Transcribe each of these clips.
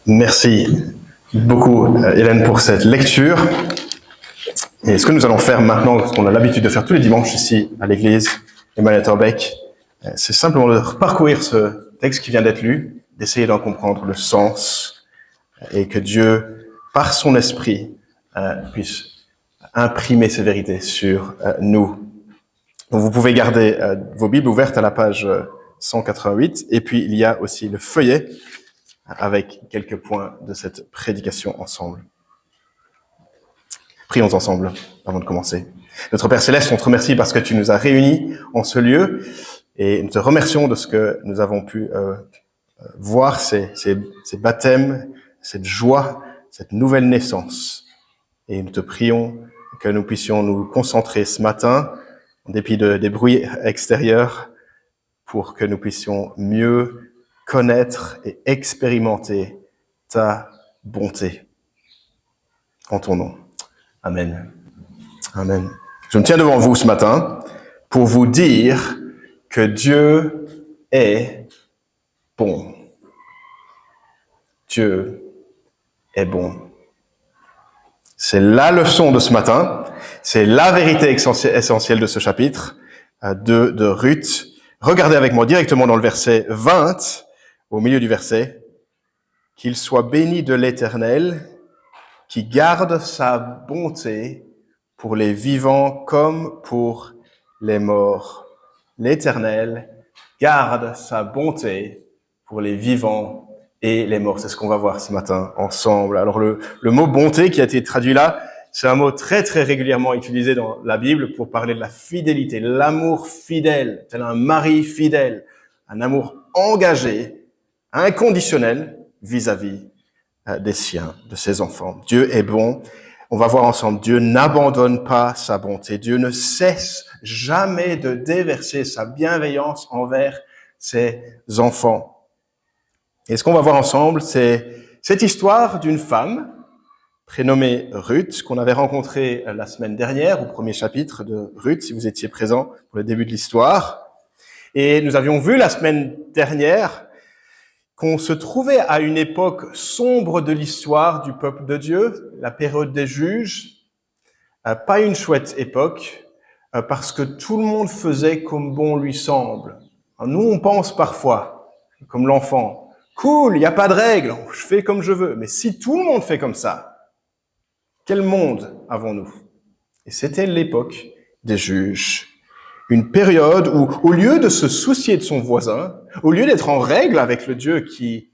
Merci beaucoup, Hélène, pour cette lecture. Et ce que nous allons faire maintenant, ce qu'on a l'habitude de faire tous les dimanches ici à l'église Emmanuel Torbeck, c'est simplement de parcourir ce texte qui vient d'être lu, d'essayer d'en comprendre le sens, et que Dieu, par son esprit, puisse imprimer ces vérités sur nous. Donc vous pouvez garder vos Bibles ouvertes à la page 188, et puis il y a aussi le feuillet avec quelques points de cette prédication ensemble. Prions ensemble avant de commencer. Notre Père Céleste, on te remercie parce que tu nous as réunis en ce lieu et nous te remercions de ce que nous avons pu voir, ces baptêmes, cette joie, cette nouvelle naissance. Et nous te prions que nous puissions nous concentrer ce matin, en dépit des bruits extérieurs, pour que nous puissions mieux connaître et expérimenter ta bonté. En ton nom. Amen. Amen. Je me tiens devant vous ce matin pour vous dire que Dieu est bon. Dieu est bon. C'est la leçon de ce matin. C'est la vérité essentielle de ce chapitre de Ruth. Regardez avec moi directement dans le verset 20, au milieu du verset. Qu'il soit béni de l'Éternel, qui garde sa bonté pour les vivants comme pour les morts. L'Éternel garde sa bonté pour les vivants et les morts. C'est ce qu'on va voir ce matin ensemble. Alors le mot bonté qui a été traduit là, c'est un mot très très régulièrement utilisé dans la Bible pour parler de la fidélité, l'amour fidèle, tel un mari fidèle, un amour engagé, inconditionnel vis-à-vis des siens, de ses enfants. Dieu est bon. On va voir ensemble, Dieu n'abandonne pas sa bonté. Dieu ne cesse jamais de déverser sa bienveillance envers ses enfants. Et ce qu'on va voir ensemble, c'est cette histoire d'une femme prénommée Ruth, qu'on avait rencontrée la semaine dernière, au premier chapitre de Ruth, si vous étiez présent pour le début de l'histoire. Et nous avions vu la semaine dernière qu'on se trouvait à une époque sombre de l'histoire du peuple de Dieu, la période des juges, pas une chouette époque, parce que tout le monde faisait comme bon lui semble. Nous, on pense parfois, comme l'enfant, cool, il n'y a pas de règles, je fais comme je veux. Mais si tout le monde fait comme ça, quel monde avons-nous? Et c'était l'époque des juges. Une période où, au lieu de se soucier de son voisin, au lieu d'être en règle avec le Dieu qui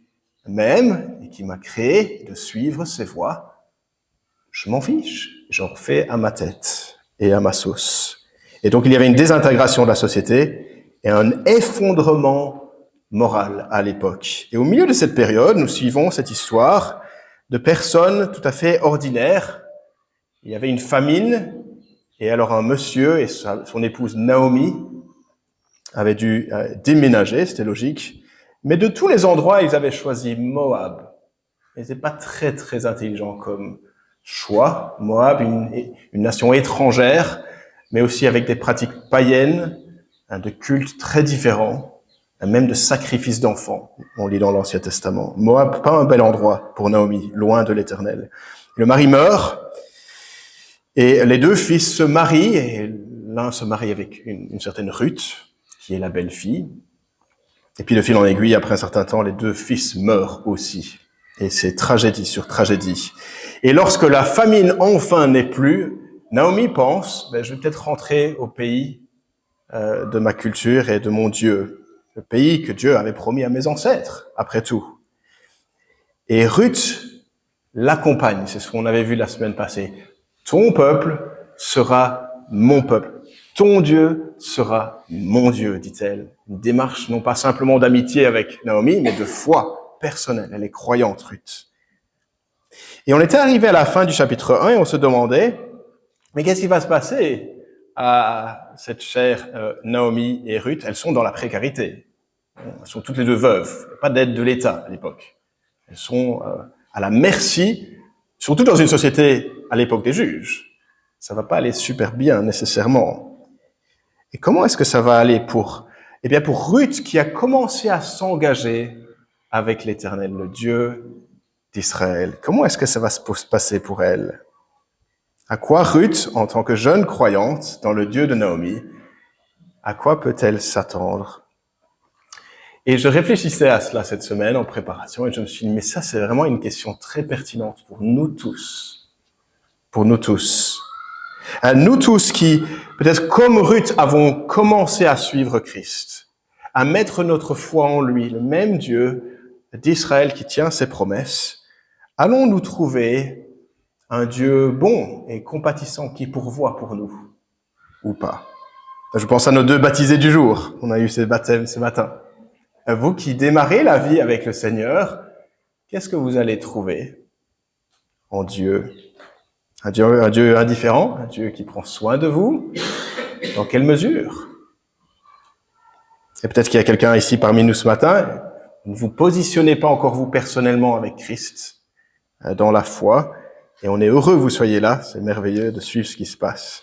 m'aime et qui m'a créé, de suivre ses voies, je m'en fiche. J'en fais à ma tête et à ma sauce. Et donc, il y avait une désintégration de la société et un effondrement moral à l'époque. Et au milieu de cette période, nous suivons cette histoire de personnes tout à fait ordinaires. Il y avait une famine. Et alors un monsieur et son épouse Naomi avaient dû déménager, c'était logique. Mais de tous les endroits, ils avaient choisi Moab. Ils n'étaient pas très très intelligents comme choix. Moab, une nation étrangère, mais aussi avec des pratiques païennes, de cultes très différents, même de sacrifices d'enfants. On lit dans l'Ancien Testament. Moab, pas un bel endroit pour Naomi, loin de l'Éternel. Le mari meurt. Et les deux fils se marient, et l'un se marie avec une certaine Ruth, qui est la belle-fille. Et puis de fil en aiguille, après un certain temps, les deux fils meurent aussi. Et c'est tragédie sur tragédie. Et lorsque la famine enfin n'est plus, Naomi pense, je vais peut-être rentrer au pays de ma culture et de mon Dieu. Le pays que Dieu avait promis à mes ancêtres, après tout. Et Ruth l'accompagne, c'est ce qu'on avait vu la semaine passée. Ton peuple sera mon peuple. Ton Dieu sera mon Dieu, dit-elle. Une démarche non pas simplement d'amitié avec Naomi, mais de foi personnelle. Elle est croyante, Ruth. Et on était arrivé à la fin du chapitre 1 et on se demandait, mais qu'est-ce qui va se passer à cette chère Naomi et Ruth? Elles sont dans la précarité. Elles sont toutes les deux veuves. Pas d'aide de l'État à l'époque. Elles sont à la merci, surtout dans une société à l'époque des juges. Ça va pas aller super bien nécessairement. Et comment est-ce que ça va aller pour Ruth qui a commencé à s'engager avec l'Éternel, le Dieu d'Israël. Comment est-ce que ça va se passer pour elle? À quoi Ruth, en tant que jeune croyante dans le Dieu de Naomi, à quoi peut-elle s'attendre? Et je réfléchissais à cela cette semaine en préparation et je me suis dit, mais ça c'est vraiment une question très pertinente pour nous tous. Pour nous tous. Nous tous qui, peut-être comme Ruth, avons commencé à suivre Christ, à mettre notre foi en lui, le même Dieu d'Israël qui tient ses promesses, allons-nous trouver un Dieu bon et compatissant qui pourvoit pour nous, ou pas? Je pense à nos 2 baptisés du jour. On a eu ces baptêmes ce matin. Vous qui démarrez la vie avec le Seigneur, qu'est-ce que vous allez trouver en Dieu? Un Dieu indifférent, un Dieu qui prend soin de vous? Dans quelle mesure? Et peut-être qu'il y a quelqu'un ici parmi nous ce matin, vous ne vous positionnez pas encore vous personnellement avec Christ dans la foi, et on est heureux que vous soyez là, c'est merveilleux de suivre ce qui se passe.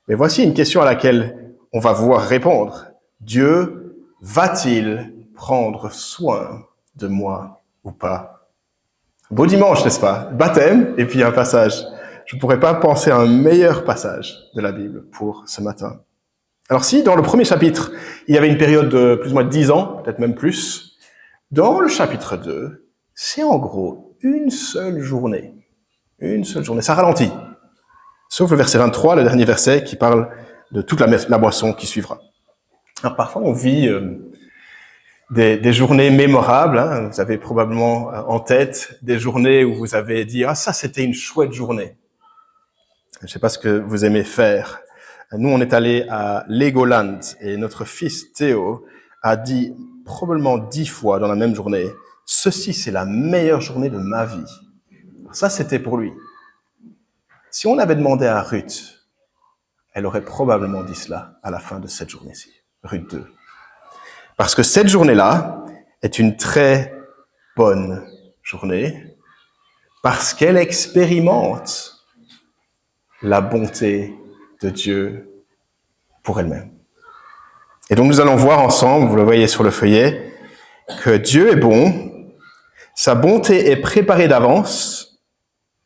Mais voici une question à laquelle on va vouloir répondre. Dieu va-t-il prendre soin de moi ou pas? Beau dimanche, n'est-ce pas? Baptême, et puis un passage. Je ne pourrais pas penser à un meilleur passage de la Bible pour ce matin. Alors si, dans le premier chapitre, il y avait une période de plus ou moins 10 ans, peut-être même plus, dans le chapitre 2, c'est en gros une seule journée. Une seule journée. Ça ralentit. Sauf le verset 23, le dernier verset, qui parle de toute la moisson qui suivra. Alors parfois, on vit des journées mémorables. Hein. Vous avez probablement en tête des journées où vous avez dit « Ah, ça, c'était une chouette journée ». Je ne sais pas ce que vous aimez faire. Nous, on est allé à Legoland et notre fils Théo a dit probablement 10 fois dans la même journée « Ceci, c'est la meilleure journée de ma vie ». Ça, c'était pour lui. Si on avait demandé à Ruth, elle aurait probablement dit cela à la fin de cette journée-ci, Ruth 2. Parce que cette journée-là est une très bonne journée, parce qu'elle expérimente la bonté de Dieu pour elle-même. Et donc nous allons voir ensemble, vous le voyez sur le feuillet, que Dieu est bon, sa bonté est préparée d'avance,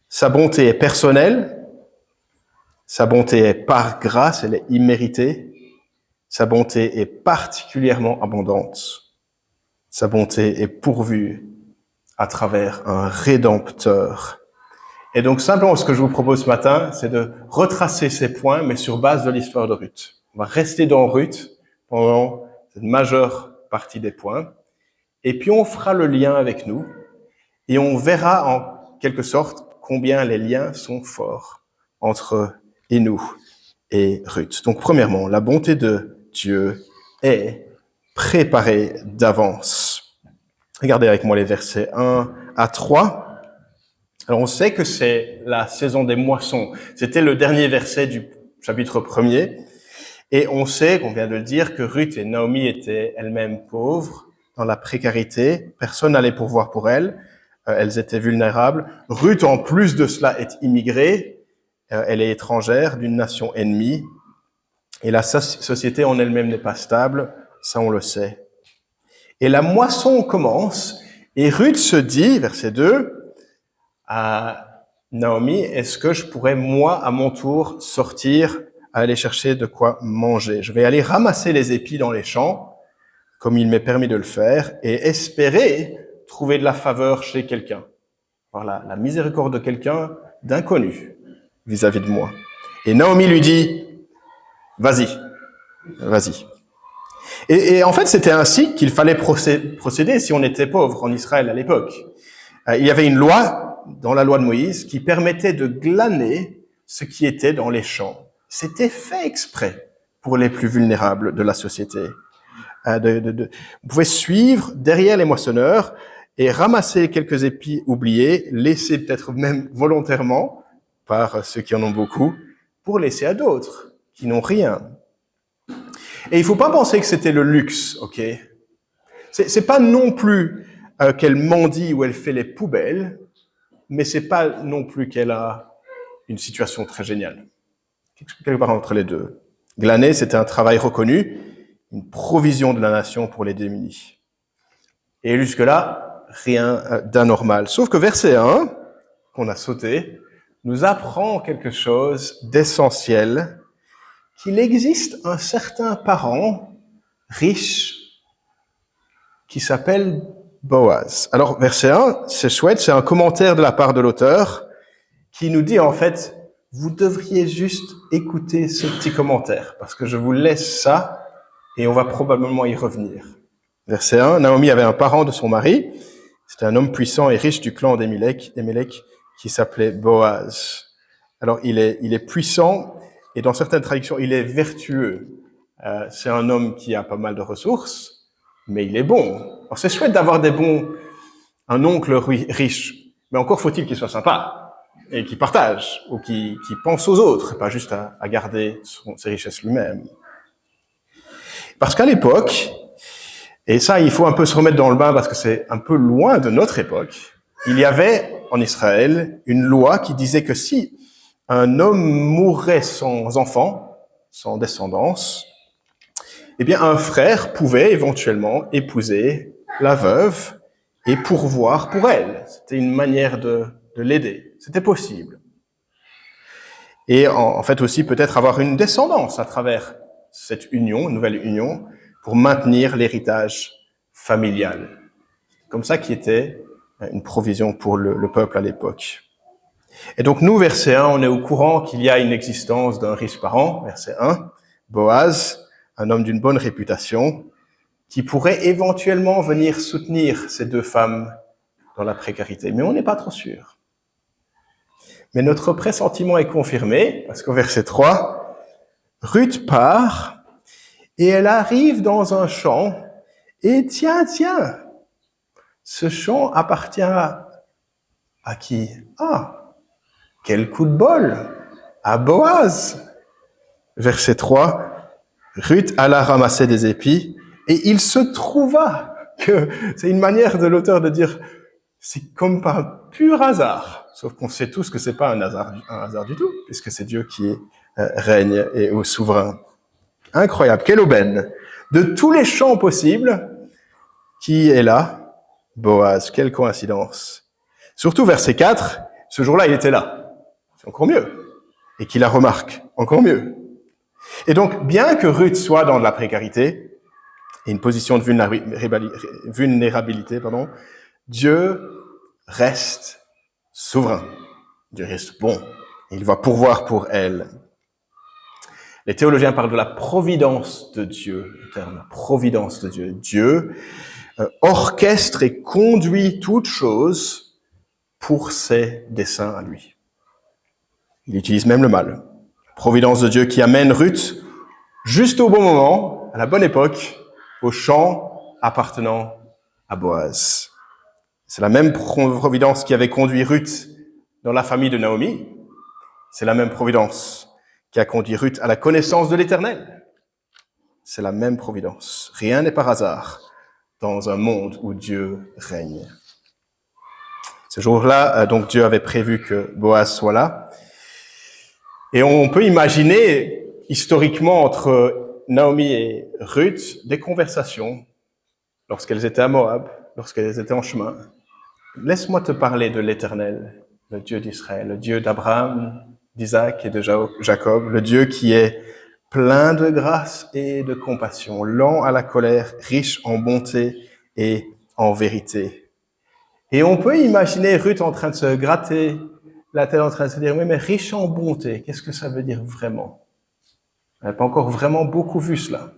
sa bonté est personnelle, sa bonté est par grâce, elle est imméritée, sa bonté est particulièrement abondante, sa bonté est pourvue à travers un Rédempteur. Et donc simplement ce que je vous propose ce matin, c'est de retracer ces points, mais sur base de l'histoire de Ruth. On va rester dans Ruth pendant cette majeure partie des points, et puis on fera le lien avec nous, et on verra en quelque sorte combien les liens sont forts entre nous et Ruth. Donc premièrement, la bonté de Dieu est préparée d'avance. Regardez avec moi les versets 1 à 3. Alors on sait que c'est la saison des moissons. C'était le dernier verset du chapitre 1er. Et on sait, qu'on vient de le dire, que Ruth et Naomi étaient elles-mêmes pauvres, dans la précarité. Personne n'allait pourvoir pour elles. Elles étaient vulnérables. Ruth, en plus de cela, est immigrée. Elle est étrangère d'une nation ennemie. Et la société en elle-même n'est pas stable. Ça, on le sait. Et la moisson commence. Et Ruth se dit, verset 2, à Naomi, est-ce que je pourrais, moi, à mon tour, sortir, aller chercher de quoi manger? Je vais aller ramasser les épis dans les champs, comme il m'est permis de le faire, et espérer trouver de la faveur chez quelqu'un. Voilà, la miséricorde de quelqu'un d'inconnu vis-à-vis de moi. Et Naomi lui dit, vas-y. Et en fait, c'était ainsi qu'il fallait procéder si on était pauvre en Israël à l'époque. Il y avait une loi, dans la loi de Moïse, qui permettait de glaner ce qui était dans les champs. C'était fait exprès pour les plus vulnérables de la société. Vous pouvez suivre derrière les moissonneurs et ramasser quelques épis oubliés, laissés peut-être même volontairement par ceux qui en ont beaucoup, pour laisser à d'autres qui n'ont rien. Et il faut pas penser que c'était le luxe, ok? C'est pas non plus qu'elle mendie ou elle fait les poubelles, mais c'est pas non plus qu'elle a une situation très géniale. Quelque part entre les deux. Glaner, c'était un travail reconnu, une provision de la nation pour les démunis. Et jusque-là, rien d'anormal. Sauf que verset 1, qu'on a sauté, nous apprend quelque chose d'essentiel, qu'il existe un certain parent riche qui s'appelle Boaz. Alors, verset 1, c'est chouette, c'est un commentaire de la part de l'auteur qui nous dit en fait, vous devriez juste écouter ce petit commentaire, parce que je vous laisse ça, et on va probablement y revenir. Verset 1, Naomi avait un parent de son mari, c'était un homme puissant et riche du clan d'Émélec, qui s'appelait Boaz. Alors, il est puissant, et dans certaines traductions, il est vertueux. C'est un homme qui a pas mal de ressources, mais il est bon. Alors, c'est chouette d'avoir un oncle riche, mais encore faut-il qu'il soit sympa et qu'il partage ou qu'il pense aux autres, pas juste à garder ses richesses lui-même. Parce qu'à l'époque, et ça il faut un peu se remettre dans le bain parce que c'est un peu loin de notre époque, il y avait en Israël une loi qui disait que si un homme mourait sans enfant, sans descendance, eh bien un frère pouvait éventuellement épouser la veuve et pourvoir pour elle. C'était une manière de l'aider. C'était possible. Et en fait aussi peut-être avoir une descendance à travers cette union, nouvelle union, pour maintenir l'héritage familial. Comme ça qui était une provision pour le peuple à l'époque. Et donc nous, verset 1, on est au courant qu'il y a une existence d'un riche parent, verset 1, Boaz, un homme d'une bonne réputation, qui pourrait éventuellement venir soutenir ces deux femmes dans la précarité. Mais on n'est pas trop sûr. Mais notre pressentiment est confirmé, parce qu'au verset 3, Ruth part, et elle arrive dans un champ, et tiens, ce champ appartient à qui? Ah, quel coup de bol! À Boaz! Verset 3, Ruth alla ramasser des épis, et il se trouva que, c'est une manière de l'auteur de dire, c'est comme par un pur hasard, sauf qu'on sait tous que c'est pas un hasard du tout, puisque c'est Dieu qui règne et au souverain. Incroyable, quelle aubaine! De tous les champs possibles, qui est là? Boaz, quelle coïncidence! Surtout verset 4, ce jour-là il était là, c'est encore mieux, et qu'il la remarque, encore mieux. Et donc, bien que Ruth soit dans de la précarité et une position de vulnérabilité, Dieu reste souverain. Dieu reste bon. Il va pourvoir pour elle. Les théologiens parlent de la providence de Dieu, le terme providence de Dieu. Dieu orchestre et conduit toutes choses pour ses desseins à lui. Il utilise même le mal. Providence de Dieu qui amène Ruth juste au bon moment, à la bonne époque, au champ appartenant à Boaz. C'est la même providence qui avait conduit Ruth dans la famille de Naomi. C'est la même providence qui a conduit Ruth à la connaissance de l'Éternel. C'est la même providence. Rien n'est par hasard dans un monde où Dieu règne. Ce jour-là, donc Dieu avait prévu que Boaz soit là. Et on peut imaginer, historiquement, entre Naomi et Ruth, des conversations lorsqu'elles étaient à Moab, lorsqu'elles étaient en chemin. Laisse-moi te parler de l'Éternel, le Dieu d'Israël, le Dieu d'Abraham, d'Isaac et de Jacob, le Dieu qui est plein de grâce et de compassion, lent à la colère, riche en bonté et en vérité. Et on peut imaginer Ruth en train de se gratter la tête, en train de se dire, oui, mais riche en bonté, qu'est-ce que ça veut dire vraiment? Elle n'a pas encore vraiment beaucoup vu cela.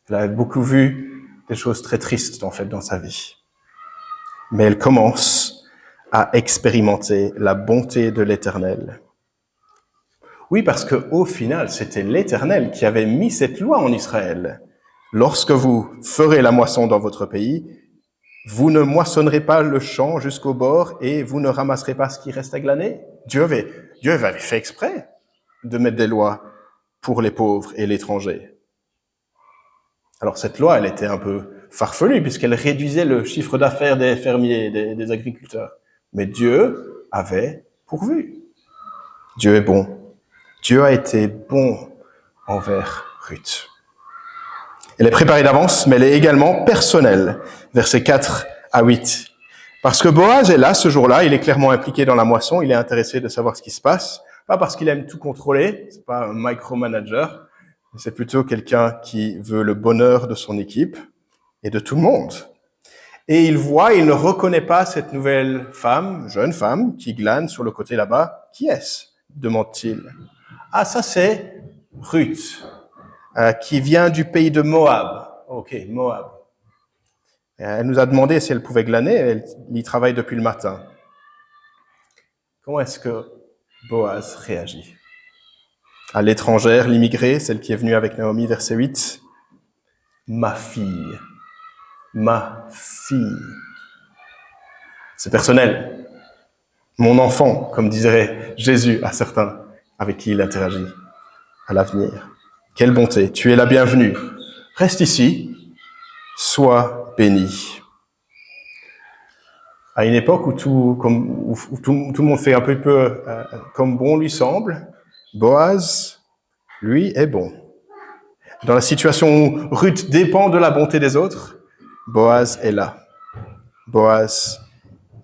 Elle a beaucoup vu des choses très tristes, en fait, dans sa vie. Mais elle commence à expérimenter la bonté de l'Éternel. Oui, parce que au final, c'était l'Éternel qui avait mis cette loi en Israël. Lorsque vous ferez la moisson dans votre pays, vous ne moissonnerez pas le champ jusqu'au bord et vous ne ramasserez pas ce qui reste à glaner. Dieu avait fait exprès de mettre des lois pour les pauvres et l'étranger. Alors cette loi, elle était un peu farfelue puisqu'elle réduisait le chiffre d'affaires des fermiers, des agriculteurs. Mais Dieu avait pourvu. Dieu est bon. Dieu a été bon envers Ruth. Elle est préparée d'avance, mais elle est également personnelle. Versets 4 à 8. Parce que Boaz est là ce jour-là, il est clairement impliqué dans la moisson, il est intéressé de savoir ce qui se passe, pas parce qu'il aime tout contrôler, c'est pas un micromanager, mais c'est plutôt quelqu'un qui veut le bonheur de son équipe et de tout le monde. Et il ne reconnaît pas cette nouvelle femme, jeune femme, qui glane sur le côté là-bas. Qui est-ce? Demande-t-il. Ah, ça c'est Ruth, qui vient du pays de Moab. Ok, Moab. Elle nous a demandé si elle pouvait glaner, elle y travaille depuis le matin. Comment est-ce que Boaz réagit? À l'étrangère, l'immigrée, celle qui est venue avec Naomi, verset 8. Ma fille. C'est personnel. Mon enfant, comme dirait Jésus à certains avec qui il interagit à l'avenir. Quelle bonté, tu es la bienvenue. Reste ici, sois béni. À une époque où tout le monde fait un peu comme bon lui semble, Boaz, lui, est bon. Dans la situation où Ruth dépend de la bonté des autres, Boaz est là. Boaz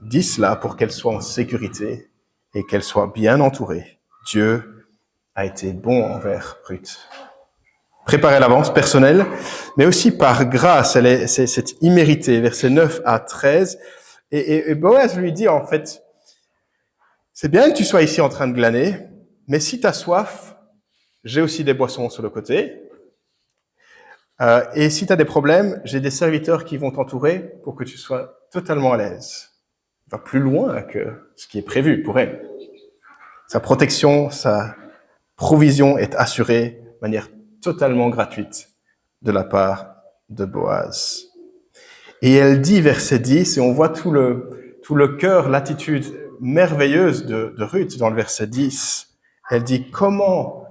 dit cela pour qu'elle soit en sécurité et qu'elle soit bien entourée. Dieu a été bon envers Ruth. Préparée à l'avance, personnelle, mais aussi par grâce, c'est immérité, versets 9 à 13. Et Boaz lui dit, en fait, c'est bien que tu sois ici en train de glaner, mais si tu as soif, j'ai aussi des boissons sur le côté. Et si tu as des problèmes, j'ai des serviteurs qui vont t'entourer pour que tu sois totalement à l'aise. Va plus loin que ce qui est prévu pour elle. Sa protection, sa provision est assurée de manière totalement gratuite de la part de Boaz. Et elle dit, verset 10, et on voit tout le cœur, l'attitude merveilleuse de Ruth dans le verset 10. Elle dit, comment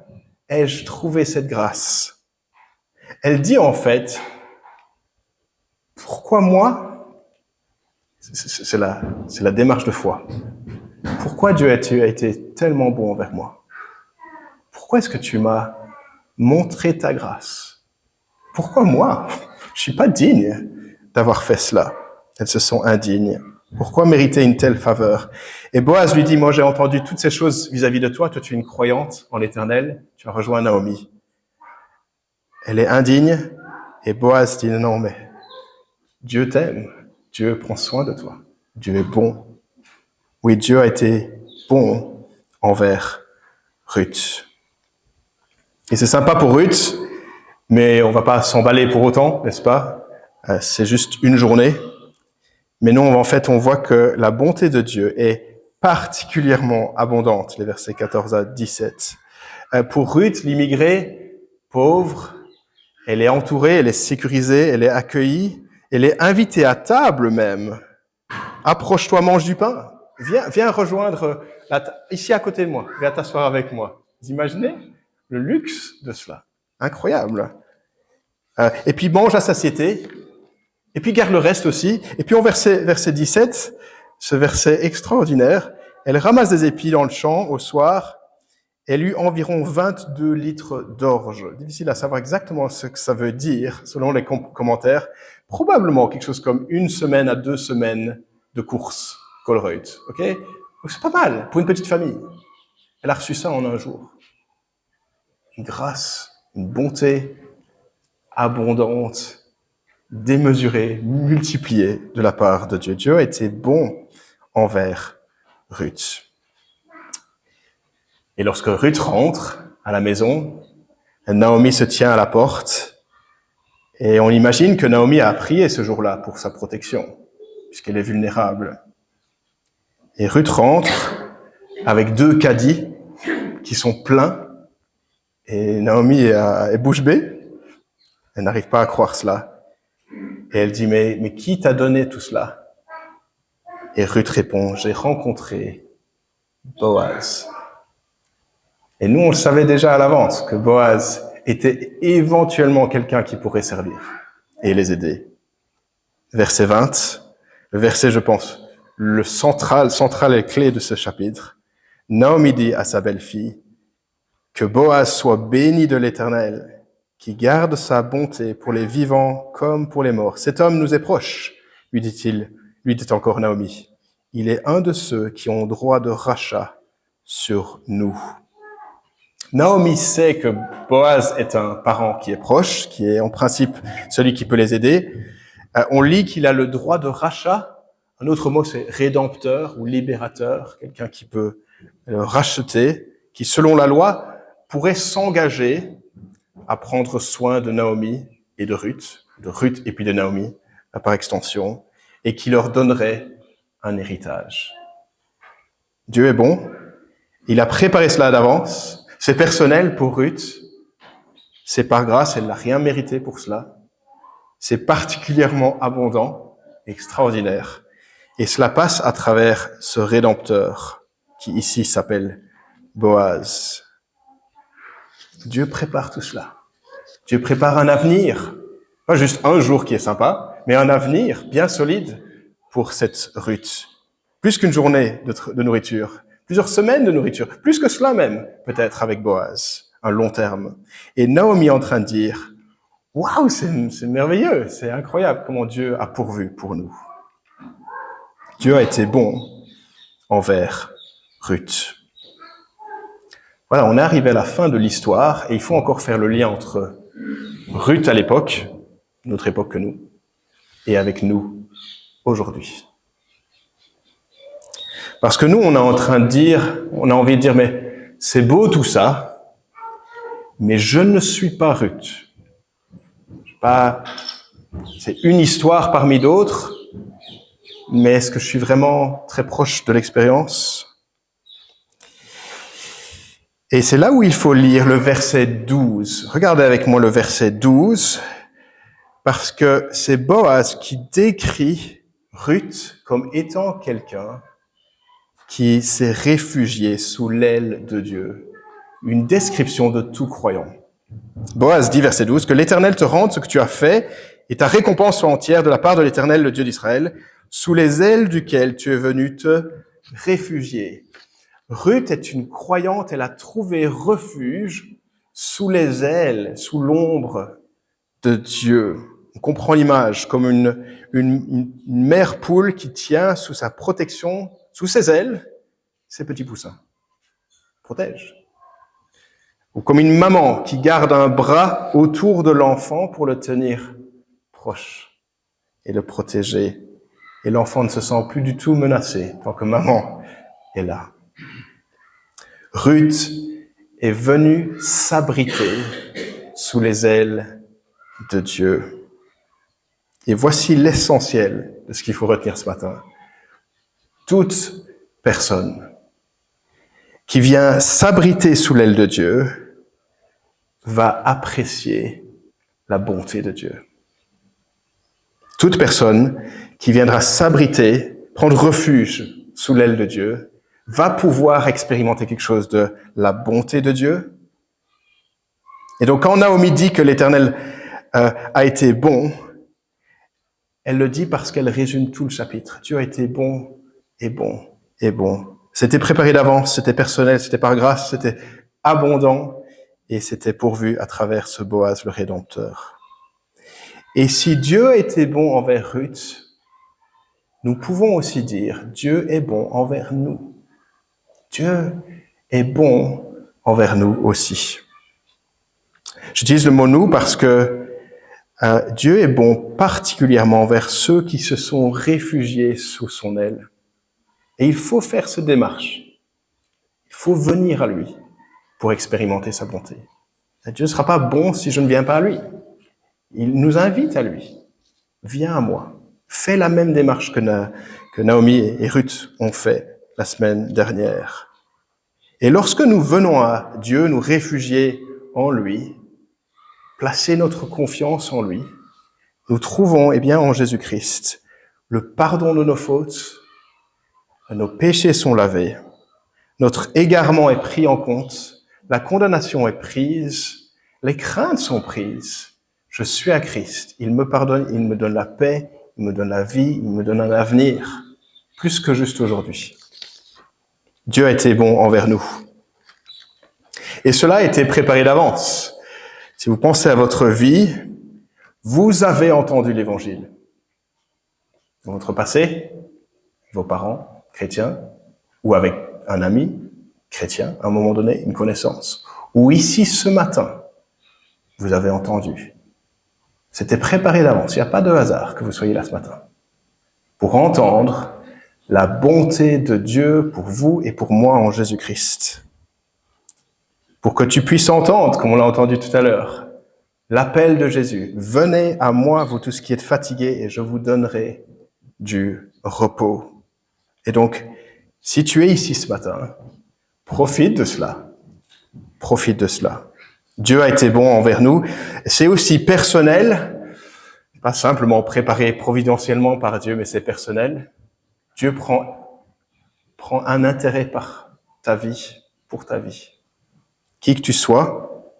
ai-je trouvé cette grâce? Elle dit en fait, pourquoi moi? C'est la démarche de foi. Pourquoi Dieu a été tellement bon envers moi? Pourquoi est-ce que tu m'as montré ta grâce? Pourquoi moi? Je suis pas digne d'avoir fait cela. Elles se sont indignes. Pourquoi mériter une telle faveur? Et Boaz lui dit, moi j'ai entendu toutes ces choses vis-à-vis de toi. Toi tu es une croyante en l'Éternel. Tu as rejoint Naomi. Elle est indigne. Et Boaz dit, non mais Dieu t'aime. Dieu prend soin de toi. Dieu est bon. Oui, Dieu a été bon envers Ruth. Et c'est sympa pour Ruth, mais on va pas s'emballer pour autant, n'est-ce pas? C'est juste une journée. Mais non, en fait, on voit que la bonté de Dieu est particulièrement abondante, les versets 14 à 17. Pour Ruth, l'immigrée pauvre, elle est entourée, elle est sécurisée, elle est accueillie, elle est invitée à table même. Approche-toi, mange du pain. Viens rejoindre ici à côté de moi. Viens t'asseoir avec moi. Vous imaginez le luxe de cela? Incroyable. Et puis mange à satiété. Et puis garde le reste aussi. Et puis en verset 17, ce verset extraordinaire, elle ramasse des épis dans le champ au soir. Elle eut environ 22 litres d'orge. Difficile à savoir exactement ce que ça veut dire, selon les commentaires. Probablement quelque chose comme 1 semaine à 2 semaines de course, Colruyt. Ok? Donc c'est pas mal pour une petite famille. Elle a reçu ça en un jour. Une grâce, une bonté abondante, démesurée, multipliée de la part de Dieu. Dieu a été bon envers Ruth. Et lorsque Ruth rentre à la maison, Naomi se tient à la porte et on imagine que Naomi a prié ce jour-là pour sa protection, puisqu'elle est vulnérable. Et Ruth rentre avec 2 caddies qui sont pleins et Naomi est bouche bée. Elle n'arrive pas à croire cela. Et elle dit, mais qui t'a donné tout cela? Et Ruth répond, j'ai rencontré Boaz. Et nous, on le savait déjà à l'avance, que Boaz était éventuellement quelqu'un qui pourrait servir et les aider. Verset 20, le verset, je pense, le central et clé de ce chapitre. Naomi dit à sa belle-fille, que Boaz soit béni de l'Éternel, qui garde sa bonté pour les vivants comme pour les morts. Cet homme nous est proche, lui dit-il, lui dit encore Naomi, il est un de ceux qui ont droit de rachat sur nous. Naomi sait que Boaz est un parent qui est proche, qui est en principe celui qui peut les aider. On lit qu'il a le droit de rachat. Un autre mot, c'est rédempteur ou libérateur, quelqu'un qui peut le racheter, qui, selon la loi, pourrait s'engager à prendre soin de Naomi et de Ruth et puis de Naomi, par extension, et qui leur donnerait un héritage. Dieu est bon. Il a préparé cela d'avance. C'est personnel pour Ruth. C'est par grâce, elle n'a rien mérité pour cela. C'est particulièrement abondant, extraordinaire. Et cela passe à travers ce Rédempteur, qui ici s'appelle Boaz. Dieu prépare tout cela. Dieu prépare un avenir. Pas juste un jour qui est sympa, mais un avenir bien solide pour cette Ruth. Plus qu'une journée de nourriture. Plusieurs semaines de nourriture. Plus que cela même, peut-être, avec Boaz. Un long terme. Et Naomi est en train de dire, waouh, c'est merveilleux, c'est incroyable comment Dieu a pourvu pour nous. Dieu a été bon envers Ruth. Voilà, on est arrivé à la fin de l'histoire et il faut encore faire le lien entre Ruth à l'époque, notre époque que nous, et avec nous aujourd'hui. Parce que nous, on est en train de dire, on a envie de dire, mais c'est beau tout ça, mais je ne suis pas Ruth. C'est une histoire parmi d'autres, mais est-ce que je suis vraiment très proche de l'expérience? Et c'est là où il faut lire le verset 12. Regardez avec moi le verset 12, parce que c'est Boaz qui décrit Ruth comme étant quelqu'un qui s'est réfugié sous l'aile de Dieu. Une description de tout croyant. Boaz dit, verset 12, que l'Éternel te rende ce que tu as fait et ta récompense soit entière de la part de l'Éternel, le Dieu d'Israël, sous les ailes duquel tu es venu te réfugier. Ruth est une croyante, elle a trouvé refuge sous les ailes, sous l'ombre de Dieu. On comprend l'image comme une mère poule qui tient sous sa protection, sous ses ailes, ses petits poussins. Protège. Ou comme une maman qui garde un bras autour de l'enfant pour le tenir proche et le protéger. Et l'enfant ne se sent plus du tout menacé tant que maman est là. Ruth est venue s'abriter sous les ailes de Dieu. Et voici l'essentiel de ce qu'il faut retenir ce matin. Toute personne qui vient s'abriter sous l'aile de Dieu va apprécier la bonté de Dieu. Toute personne qui viendra s'abriter, prendre refuge sous l'aile de Dieu, va pouvoir expérimenter quelque chose de la bonté de Dieu. Et donc quand Naomi dit que l'Éternel a été bon, elle le dit parce qu'elle résume tout le chapitre. Dieu a été bon et bon et bon. C'était préparé d'avance, c'était personnel, c'était par grâce, c'était abondant et c'était pourvu à travers ce Boaz le Rédempteur. Et si Dieu a été bon envers Ruth, nous pouvons aussi dire Dieu est bon envers nous. Dieu est bon envers nous aussi. J'utilise le mot « nous » parce que Dieu est bon particulièrement envers ceux qui se sont réfugiés sous son aile. Et il faut faire cette démarche. Il faut venir à lui pour expérimenter sa bonté. Et Dieu ne sera pas bon si je ne viens pas à lui. Il nous invite à lui. Viens à moi. Fais la même démarche que Naomi et Ruth ont fait la semaine dernière. Et lorsque nous venons à Dieu, nous réfugier en lui, placer notre confiance en lui, nous trouvons, en Jésus-Christ, le pardon de nos fautes, nos péchés sont lavés, notre égarement est pris en compte, la condamnation est prise, les craintes sont prises. Je suis à Christ, il me pardonne, il me donne la paix, il me donne la vie, il me donne un avenir, plus que juste aujourd'hui. Dieu a été bon envers nous. Et cela a été préparé d'avance. Si vous pensez à votre vie, vous avez entendu l'Évangile. dans votre passé, vos parents chrétiens, ou avec un ami chrétien, à un moment donné, une connaissance, ou ici ce matin, vous avez entendu. C'était préparé d'avance, il n'y a pas de hasard que vous soyez là ce matin, pour entendre la bonté de Dieu pour vous et pour moi en Jésus-Christ. Pour que tu puisses entendre, comme on l'a entendu tout à l'heure, l'appel de Jésus. Venez à moi, vous tous qui êtes fatigués, et je vous donnerai du repos. Et donc, si tu es ici ce matin, profite de cela. Profite de cela. Dieu a été bon envers nous. C'est aussi personnel, pas simplement préparé providentiellement par Dieu, mais c'est personnel. Dieu prend un intérêt par ta vie, pour ta vie. Qui que tu sois,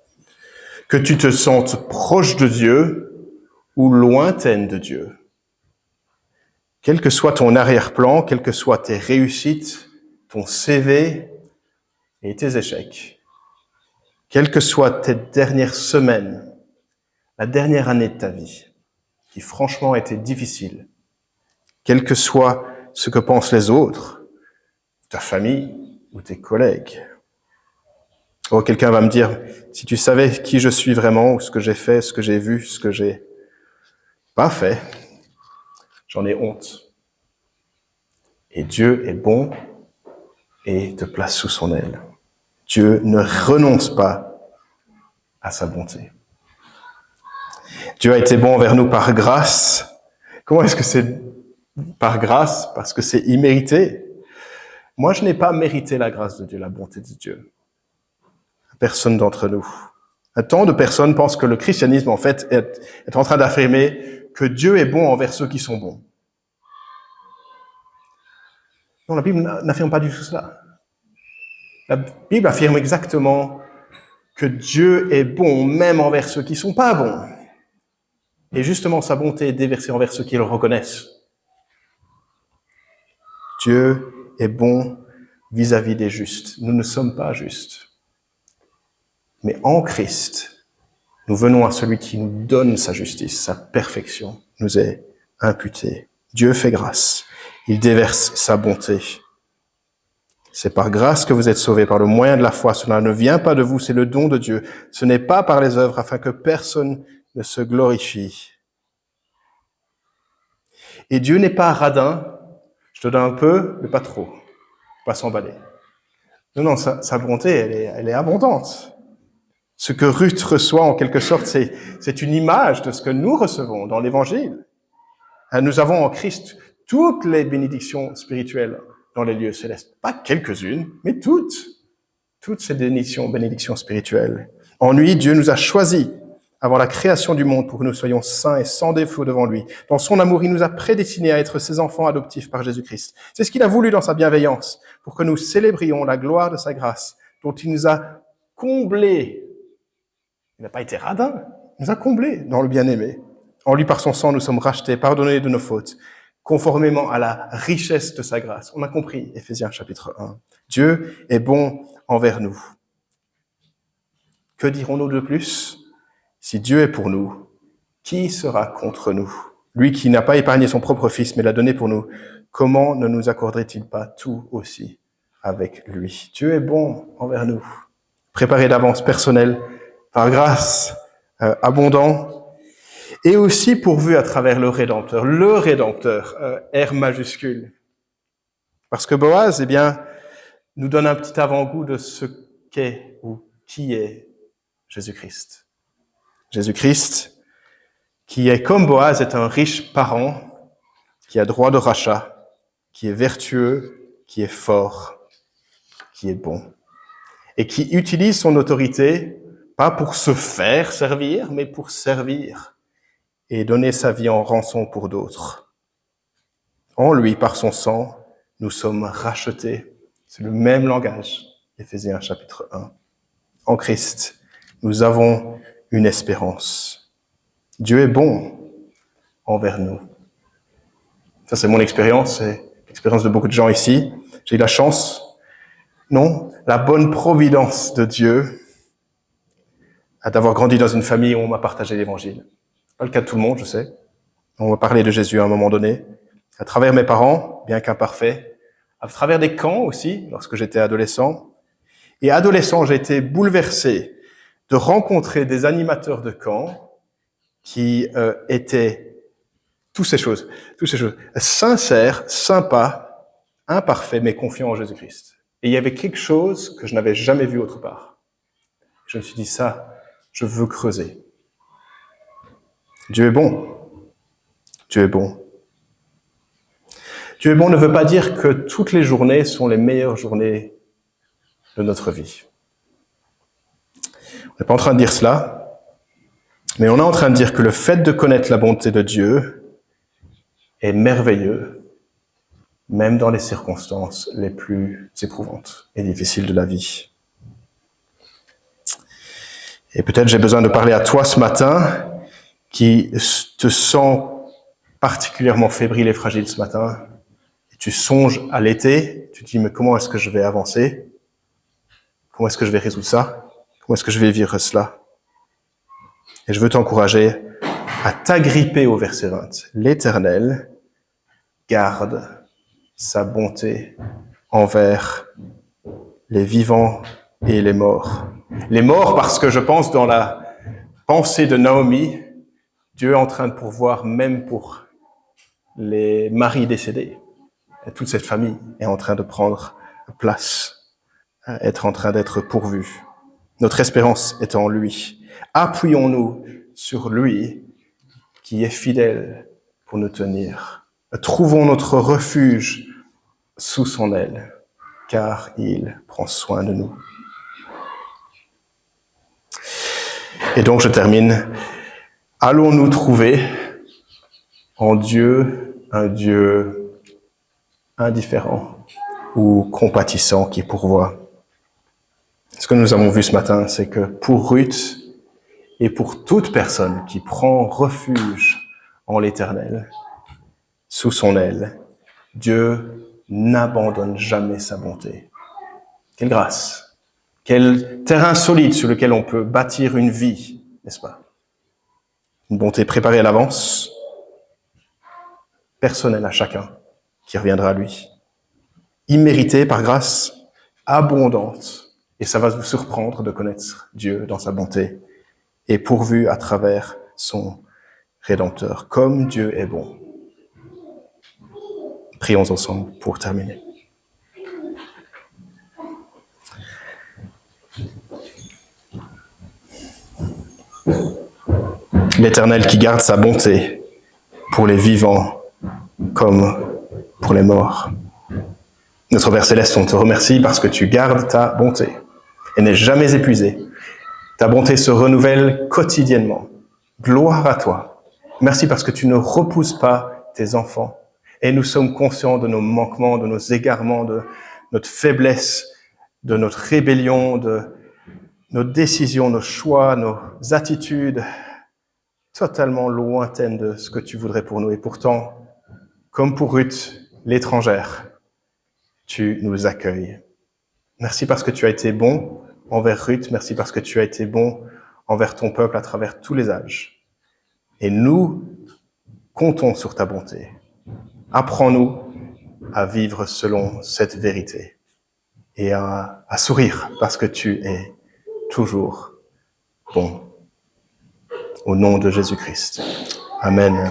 que tu te sentes proche de Dieu ou lointaine de Dieu. Quel que soit ton arrière-plan, quelles que soient tes réussites, ton CV et tes échecs, quelles que soient tes dernières semaines, la dernière année de ta vie, qui franchement a été difficile, quel que soit ce que pensent les autres, ta famille ou tes collègues. Oh, quelqu'un va me dire, si tu savais qui je suis vraiment, ou ce que j'ai fait, ce que j'ai vu, ce que j'ai pas fait, j'en ai honte. Et Dieu est bon et te place sous son aile. Dieu ne renonce pas à sa bonté. Dieu a été bon envers nous par grâce. Comment est-ce que c'est par grâce? Parce que c'est immérité. Moi, je n'ai pas mérité la grâce de Dieu, la bonté de Dieu. Personne d'entre nous. Tant de personnes pensent que le christianisme, en fait, est en train d'affirmer que Dieu est bon envers ceux qui sont bons. Non, la Bible n'affirme pas du tout cela. La Bible affirme exactement que Dieu est bon même envers ceux qui sont pas bons. Et justement, sa bonté est déversée envers ceux qui le reconnaissent. Dieu est bon vis-à-vis des justes. Nous ne sommes pas justes. Mais en Christ, nous venons à celui qui nous donne sa justice, sa perfection nous est imputée. Dieu fait grâce. Il déverse sa bonté. C'est par grâce que vous êtes sauvés, par le moyen de la foi. Cela ne vient pas de vous, c'est le don de Dieu. Ce n'est pas par les œuvres, afin que personne ne se glorifie. Et Dieu n'est pas radin. Je te donne un peu, mais pas trop. Pas s'emballer. Non, sa bonté, elle est abondante. Ce que Ruth reçoit, en quelque sorte, c'est une image de ce que nous recevons dans l'Évangile. Nous avons en Christ toutes les bénédictions spirituelles dans les lieux célestes. Pas quelques-unes, mais toutes. Toutes ces bénédictions spirituelles. En lui, Dieu nous a choisis avant la création du monde pour que nous soyons saints et sans défaut devant lui. Dans son amour, il nous a prédestinés à être ses enfants adoptifs par Jésus-Christ. C'est ce qu'il a voulu dans sa bienveillance, pour que nous célébrions la gloire de sa grâce, dont il nous a comblés. Il n'a pas été radin, il nous a comblés dans le bien-aimé. En lui, par son sang, nous sommes rachetés, pardonnés de nos fautes, conformément à la richesse de sa grâce. On a compris, Éphésiens chapitre 1. Dieu est bon envers nous. Que dirons-nous de plus? Si Dieu est pour nous, qui sera contre nous? Lui qui n'a pas épargné son propre fils, mais l'a donné pour nous, comment ne nous accorderait-il pas tout aussi avec lui? Dieu est bon envers nous. Préparé d'avance, personnel, par grâce, abondant, et aussi pourvu à travers le Rédempteur, R majuscule. Parce que Boaz, nous donne un petit avant-goût de ce qu'est ou qui est Jésus-Christ. Jésus-Christ, qui est comme Boaz, est un riche parent, qui a droit de rachat, qui est vertueux, qui est fort, qui est bon, et qui utilise son autorité, pas pour se faire servir, mais pour servir et donner sa vie en rançon pour d'autres. En lui, par son sang, nous sommes rachetés. C'est le même langage, Éphésiens chapitre 1. En Christ, nous avons une espérance. Dieu est bon envers nous. Ça, c'est mon expérience, c'est l'expérience de beaucoup de gens ici. J'ai eu la chance, non, la bonne providence de Dieu d'avoir grandi dans une famille où on m'a partagé l'évangile. Pas le cas de tout le monde, je sais. On va parler de Jésus à un moment donné. à travers mes parents, bien qu'imparfaits, à travers des camps aussi, lorsque j'étais adolescent. Et adolescent, j'ai été bouleversé de rencontrer des animateurs de camps qui étaient toutes ces choses, sincères, sympas, imparfaits, mais confiants en Jésus-Christ. Et il y avait quelque chose que je n'avais jamais vu autre part. Je me suis dit, ça, je veux creuser. Dieu est bon. Dieu est bon. Dieu est bon ne veut pas dire que toutes les journées sont les meilleures journées de notre vie. On n'est pas en train de dire cela, mais on est en train de dire que le fait de connaître la bonté de Dieu est merveilleux, même dans les circonstances les plus éprouvantes et difficiles de la vie. Et peut-être j'ai besoin de parler à toi ce matin, qui te sens particulièrement fébrile et fragile ce matin. Et tu songes à l'été, tu te dis, mais comment est-ce que je vais avancer? Comment est-ce que je vais résoudre ça? Comment est-ce que je vais vivre cela? Et je veux t'encourager à t'agripper au verset 20. L'Éternel garde sa bonté envers les vivants et les morts. Les morts parce que je pense dans la pensée de Naomi, Dieu est en train de pourvoir même pour les maris décédés. Et toute cette famille est en train de prendre place, être en train d'être pourvue. Notre espérance est en lui. Appuyons-nous sur lui qui est fidèle pour nous tenir. Trouvons notre refuge sous son aile, car il prend soin de nous. Et donc je termine. Allons-nous trouver en Dieu un Dieu indifférent ou compatissant qui pourvoit? Ce que nous avons vu ce matin, c'est que pour Ruth et pour toute personne qui prend refuge en l'Éternel, sous son aile, Dieu n'abandonne jamais sa bonté. Quelle grâce! Quel terrain solide sur lequel on peut bâtir une vie, n'est-ce pas? Une bonté préparée à l'avance, personnelle à chacun, qui reviendra à lui. Imméritée par grâce, abondante. Et ça va vous surprendre de connaître Dieu dans sa bonté et pourvu à travers son Rédempteur, comme Dieu est bon. Prions ensemble pour terminer. L'Éternel qui garde sa bonté pour les vivants comme pour les morts. Notre Père Céleste, on te remercie parce que tu gardes ta bonté et n'est jamais épuisée. Ta bonté se renouvelle quotidiennement. Gloire à toi. Merci parce que tu ne repousses pas tes enfants. Et nous sommes conscients de nos manquements, de nos égarements, de notre faiblesse, de notre rébellion, de nos décisions, nos choix, nos attitudes totalement lointaines de ce que tu voudrais pour nous. Et pourtant, comme pour Ruth, l'étrangère, tu nous accueilles. Merci parce que tu as été bon envers Ruth. Merci parce que tu as été bon envers ton peuple à travers tous les âges. Et nous comptons sur ta bonté. Apprends-nous à vivre selon cette vérité et à sourire parce que tu es toujours bon. Au nom de Jésus-Christ. Amen.